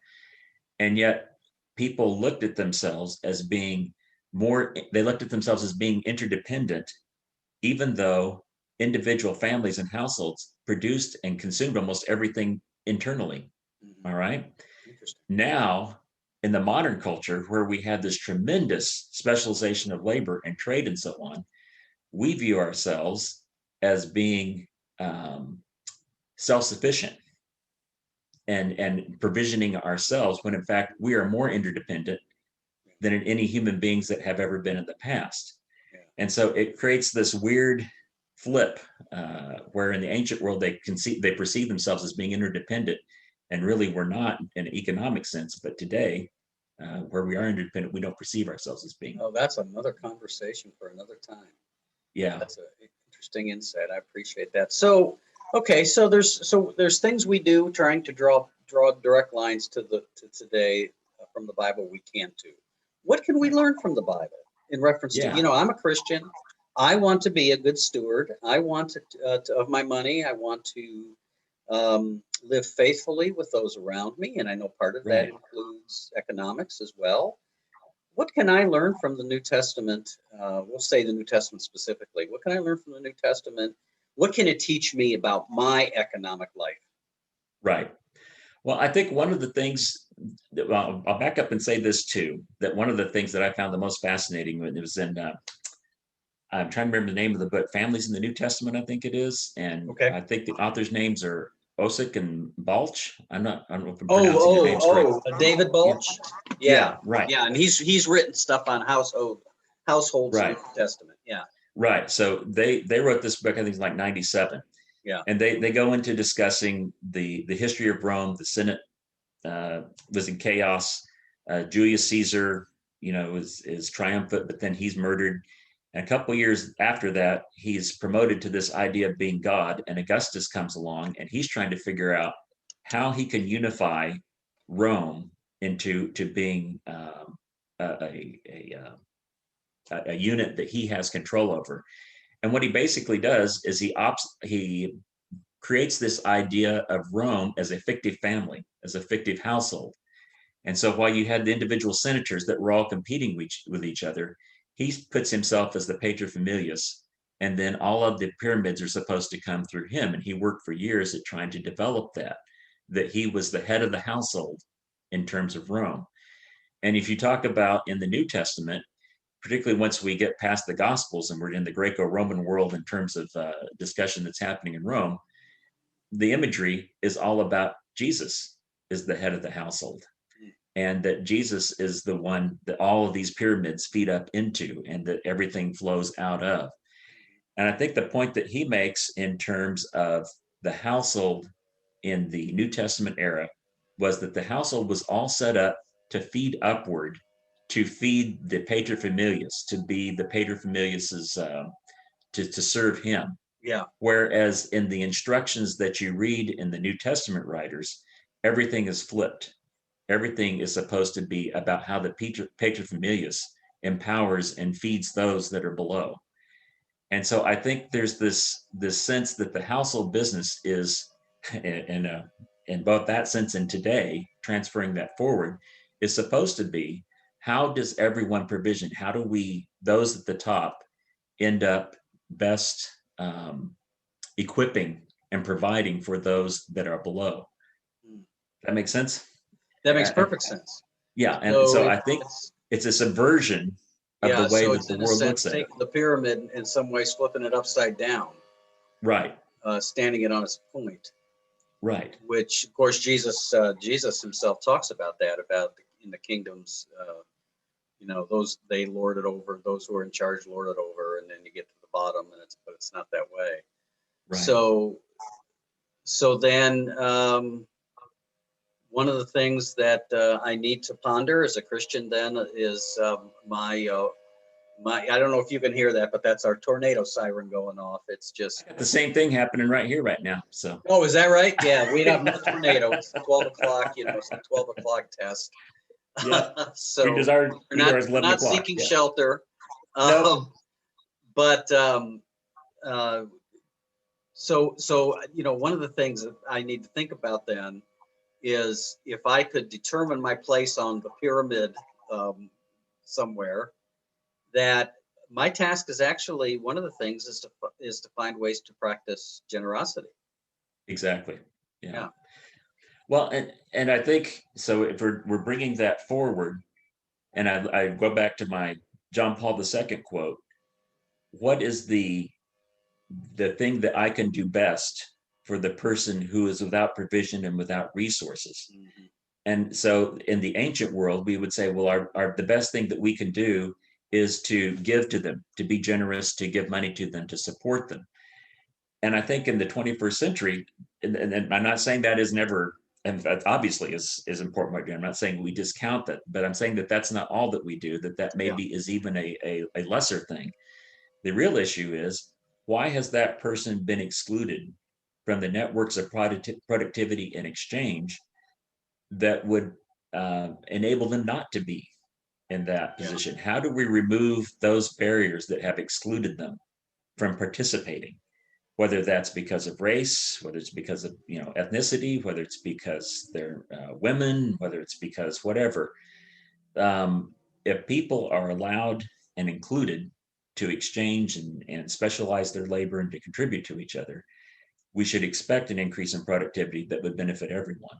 And yet people looked at themselves as being they looked at themselves as being interdependent, even though individual families and households produced and consumed almost everything internally. Mhm. All right. Interesting. Now, in the modern culture, where we have this tremendous specialization of labor and trade and so on, we view ourselves as being self-sufficient and provisioning ourselves, when in fact we are more interdependent than in any human beings that have ever been in the past. Yeah. And so it creates this weird flip where in the ancient world they perceive themselves as being interdependent, and really we're not in an economic sense. But today, where we are interdependent, we don't perceive ourselves as being. Oh, that's another conversation for another time. Yeah. That's an interesting insight. I appreciate that. So, okay, so there's things we do trying to draw direct lines to today from the Bible we can't do. What can we learn from the Bible in reference to, Yeah. I'm a Christian. I want to be a good steward. I want of my money. I want to live faithfully with those around me, and I know part of that Right. includes economics as well. What can I learn from the New Testament? We'll say the New Testament specifically. What can I learn from the New Testament? What can it teach me about my economic life? Right. Well, I think one of the things that, well, I'll back up and say this too, that one of the things that I found the most fascinating when it was in, I'm trying to remember the name of the book, Families in the New Testament, I think it is. And Okay. I think the author's names are Osick and Balch. I don't know if I'm Oh, pronouncing their names correct. David Yeah. Balch. Yeah, Yeah, right. yeah, and he's written stuff on households in the Right. New Testament. Yeah, Right. So they wrote this book, I think it's like 97. yeah, And they go into discussing the history of Rome. The Senate was in chaos. Julius Caesar, is triumphant, but then he's murdered. And a couple of years after that, he's promoted to this idea of being God. And Augustus comes along, and he's trying to figure out how he can unify Rome into being a unit that he has control over. And what he basically does is he creates this idea of Rome as a fictive family, as a fictive household. And so while you had the individual senators that were all competing with each other, he puts himself as the paterfamilias. And then all of the pyramids are supposed to come through him. And he worked for years at trying to develop that he was the head of the household in terms of Rome. And if you talk about in the New Testament, particularly once we get past the Gospels and we're in the Greco-Roman world in terms of discussion that's happening in Rome, the imagery is all about Jesus is the head of the household, and that Jesus is the one that all of these pyramids feed up into and that everything flows out of. And I think the point that he makes in terms of the household in the New Testament era was that the household was all set up to feed upward, to feed the paterfamilias, to be the paterfamilias's, to serve him. yeah. Whereas in the instructions that you read in the New Testament writers, everything is flipped. Everything is supposed to be about how the paterfamilias empowers and feeds those that are below. And so I think there's this sense that the household business is, in both that sense and today, transferring that forward, is supposed to be how does everyone provision? How do we, those at the top, end up best equipping and providing for those that are below? Mm. That makes sense? That makes perfect sense. Yeah. And So so I think it's a subversion of the way so that it's the in a world looks sense at it. taking the pyramid in some ways, flipping it upside down, Right. standing it on its point. Right. Which, of course, Jesus himself talks about that, about in the kingdoms, those they lord it over, those who are in charge lord it over, and then you get to the bottom, but it's not that way. Right. So then one of the things that I need to ponder as a Christian then is my I don't know if you can hear that, but that's our tornado siren going off. It's just. The same thing happening right here right now. So. Oh, is that right? Yeah, we have no tornado. It's 12 o'clock, it's the 12 o'clock test. Yeah. So we're we're not seeking shelter. Nope. But so one of the things that I need to think about then is if I could determine my place on the pyramid somewhere, that my task is actually one of the things is to find ways to practice generosity. Exactly. Yeah. Yeah. Well, and I think so. If we're bringing that forward, and I go back to my John Paul II quote, what is the thing that I can do best for the person who is without provision and without resources? Mhm. And so in the ancient world, we would say, well, the best thing that we can do is to give to them, to be generous, to give money to them, to support them. And I think in the 21st century, and I'm not saying that is never, and that obviously is important. I'm not saying we discount that, but I'm saying that that's not all that we do, that Yeah. maybe is even a lesser thing. The real issue is, why has that person been excluded from the networks of productivity and exchange that would enable them not to be in that Yeah. position? How do we remove those barriers that have excluded them from participating? Whether that's because of race, whether it's because of ethnicity, whether it's because they're women, whether it's because whatever. If people are allowed and included to exchange and specialize their labor and to contribute to each other, we should expect an increase in productivity that would benefit everyone.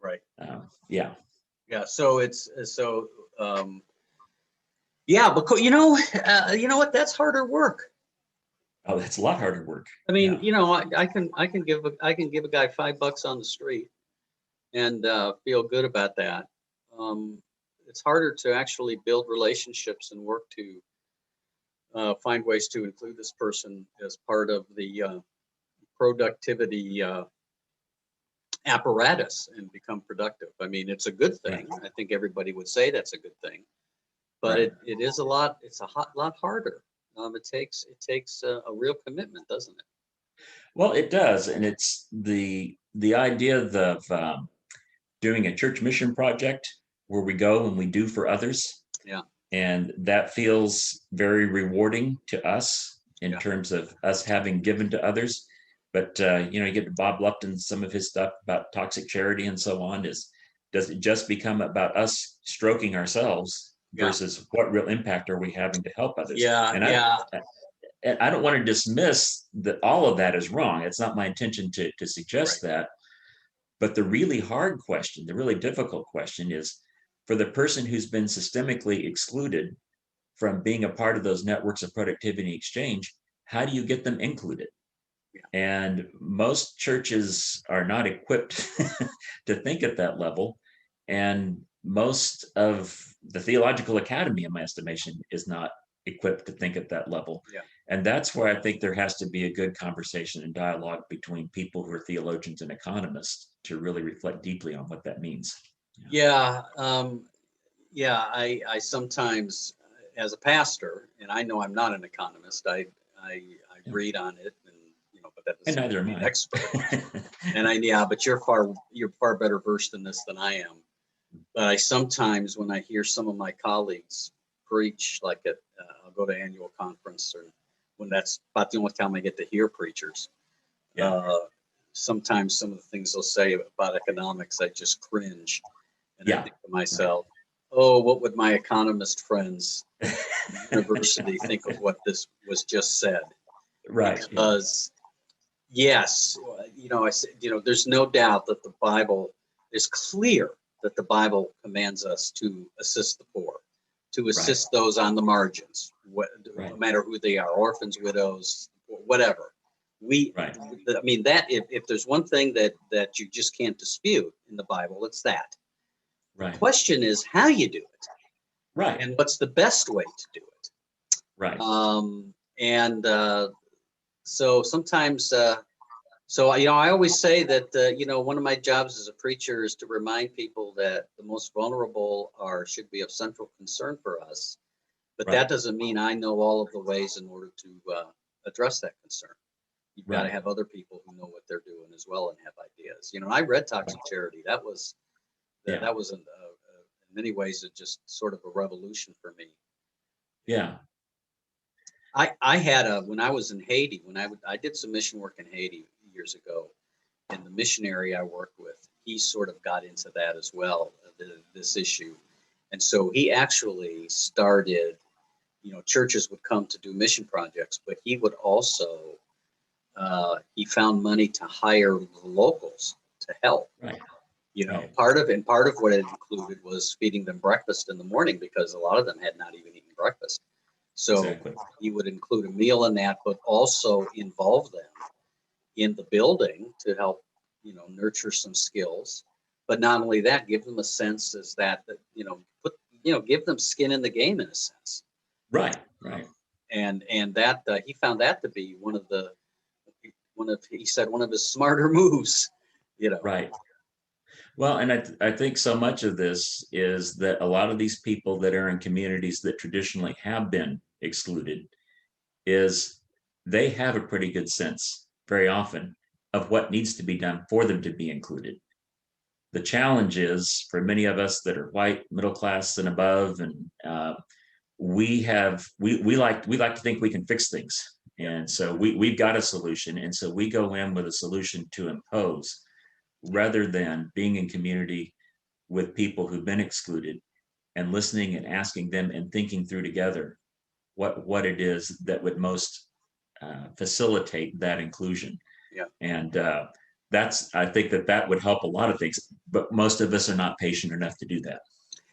Right. Yeah. Yeah. So um, yeah, because you know what? That's harder work. Oh, that's a lot harder work. I mean, Yeah. I can give a guy $5 on the street and feel good about that. Um, it's harder to actually build relationships and work to find ways to include this person as part of the productivity apparatus and become productive. I mean, it's a good Right. thing. I think everybody would say that's a good thing, but Right. it is it's a lot harder. It takes a real commitment, doesn't it? Well, it does, and it's the idea of doing a church mission project where we go and we do for others, Yeah, and that feels very rewarding to us in yeah, terms of us having given to others. But you get to Bob Lupton, some of his stuff about toxic charity and so on. Does it just become about us stroking ourselves yeah, versus what real impact are we having to help others? yeah, yeah. And I don't want to dismiss that all of that is wrong. It's not my intention to Right. suggest that. But the really hard question, the really difficult question is, for the person who's been systemically excluded from being a part of those networks of productivity exchange, how do you get them included? Yeah, And most churches are not equipped to think at that level. And most of the theological academy, in my estimation, is not equipped to think at that level. yeah, And that's where I think there has to be a good conversation and dialogue between people who are theologians and economists to really reflect deeply on what that means. Yeah. yeah. Yeah. I sometimes, as a pastor, and I know I'm not an economist. I Yeah. read on it, and but that And doesn't make neither am me an I. expert. Yeah, but you're far better versed in this than I am. But I sometimes, when I hear some of my colleagues preach, like I'll go to annual conference, or when that's about the only time I get to hear preachers. Yeah. Uh, Sometimes some of the things they'll say about economics, I just cringe, and I Yeah. think to Right. myself, "Oh, what would my economist friends in university think of what this was just said?" Right. Yeah. Because yes, I said, there's no doubt that the Bible is clear that the Bible commands us to assist the poor, to Right. assist those on the margins, no Right. matter who they are, orphans, widows, whatever. We, Right. I mean, that if there's one thing that you just can't dispute in the Bible, it's that. The Right. question is how you do it Right. and what's the best way to do it. Right. And so sometimes. So, I always say that, one of my jobs as a preacher is to remind people that the most vulnerable should be of central concern for us. But that Right. doesn't mean I know all of the ways in order to address that concern. You've got to Right. have other people who know what they're doing as well and have ideas. I read Toxic Right. Charity. That was Yeah. in many ways just sort of a revolution for me. Yeah. I had when I was in Haiti, I did some mission work in Haiti years ago, and the missionary I worked with, he sort of got into that as well, this issue. And so he actually started, churches would come to do mission projects, but he would also, he found money to hire the locals to help. Right. Right. Part of what it included was feeding them breakfast in the morning, because a lot of them had not even eaten breakfast. So Exactly. he would include a meal in that, but also involve them in the building to help, nurture some skills. But not only that, give them a sense as that give them skin in the game in a sense. Right. Right. And that he found that to be one of his smarter moves. Right. Well, and I think so much of this is that a lot of these people that are in communities that traditionally have been excluded, is they have a pretty good sense very often of what needs to be done for them to be included. The challenge is for many of us that are white, middle class and above, and we like to think we can fix things, and so we've got a solution, and so we go in with a solution to impose, rather than being in community with people who've been excluded and listening and asking them and thinking through together what it is that would most facilitate that inclusion. Yeah. And I think that would help a lot of things, but most of us are not patient enough to do that.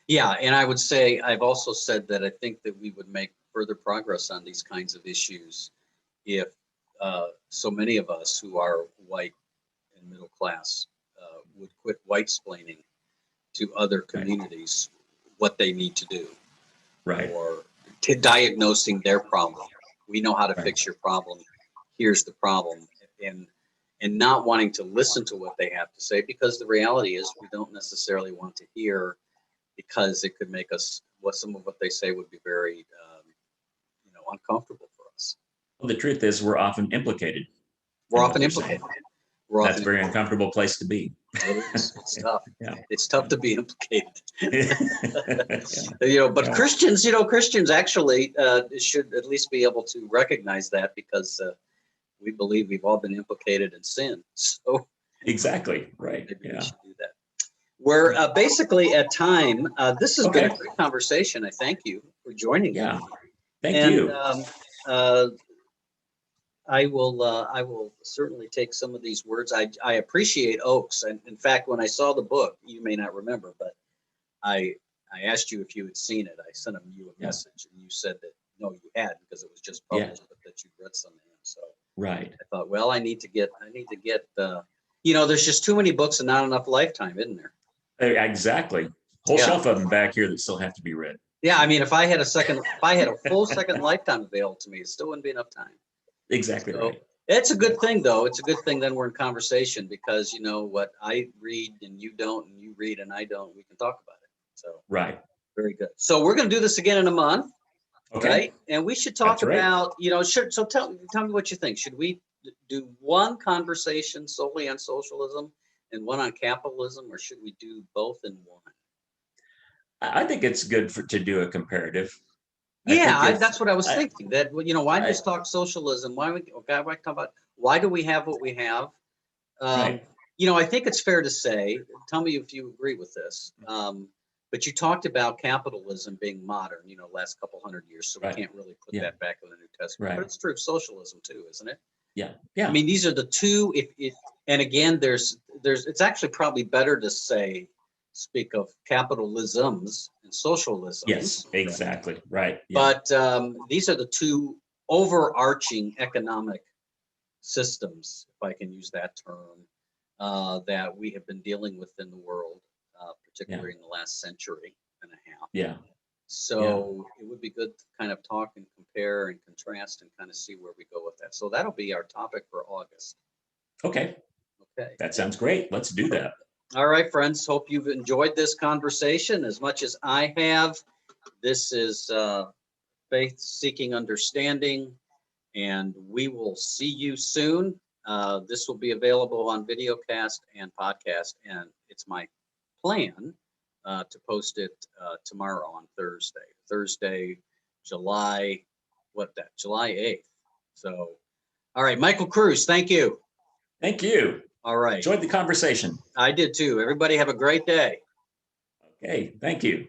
Yeah, and I would say, I've also said that I think that we would make further progress on these kinds of issues if so many of us who are white and middle class would quit white-splaining to other communities what they need to do. Right. Or diagnosing their problem. We know how to fix your problem. Here's the problem. And not wanting to listen to what they have to say, because the reality is we don't necessarily want to hear, because it could make us, some of what they say would be very uncomfortable for us. Well, the truth is we're often implicated. We're often implicated. That's a very uncomfortable place to be. It is. It's tough. Yeah. It's tough to be implicated. Yeah. But Christians actually should at least be able to recognize that, because we believe we've all been implicated in sin. So exactly. Right. Maybe we should do that. We're basically at time. This has been a great conversation. I thank you for joining me. Yeah. Thank you. I will certainly take some of these words. I appreciate Oaks, and in fact, when I saw the book, you may not remember, but I asked you if you had seen it. I sent you a message, and you said that no, you had, because it was just published, but that you'd read some of them. So right. I thought, well, I need to get. There's just too many books and not enough lifetime, isn't there? Exactly. Whole shelf of them back here that still have to be read. Yeah, I mean, if I had a full second lifetime available to me, it still wouldn't be enough time. Exactly right. It's a good thing, though. It's a good thing then we're in conversation, because what I read and you don't, and you read and I don't, we can talk about it. So right. Very good. So we're going to do this again in a month, right? And we should talk about, so tell me what you think. Should we do one conversation solely on socialism and one on capitalism, or should we do both in one? I think it's good to do a comparative. That's what I was thinking. That why just talk socialism? Why talk about why do we have what we have? I think it's fair to say. Tell me if you agree with this. But you talked about capitalism being modern. Last couple hundred years, so we can't really put that back in the New Testament. But it's true of socialism too, isn't it? Yeah. Yeah. I mean, these are the two. And again, there's. It's actually probably better to speak of capitalisms and socialisms. Yes, exactly. Right. Yeah. But these are the two overarching economic systems, if I can use that term, that we have been dealing with in the world, particularly in the last century and a half. Yeah. So it would be good to kind of talk and compare and contrast and kind of see where we go with that. So that'll be our topic for August. Okay. That sounds great. Let's do that. All right, friends. Hope you've enjoyed this conversation as much as I have. This is Faith Seeking Understanding, and we will see you soon. This will be available on videocast and podcast, and it's my plan to post it tomorrow on Thursday, July 8th. So, all right, Michael Kruse, thank you. Thank you. All right. Enjoyed the conversation. I did too. Everybody have a great day. Okay, thank you.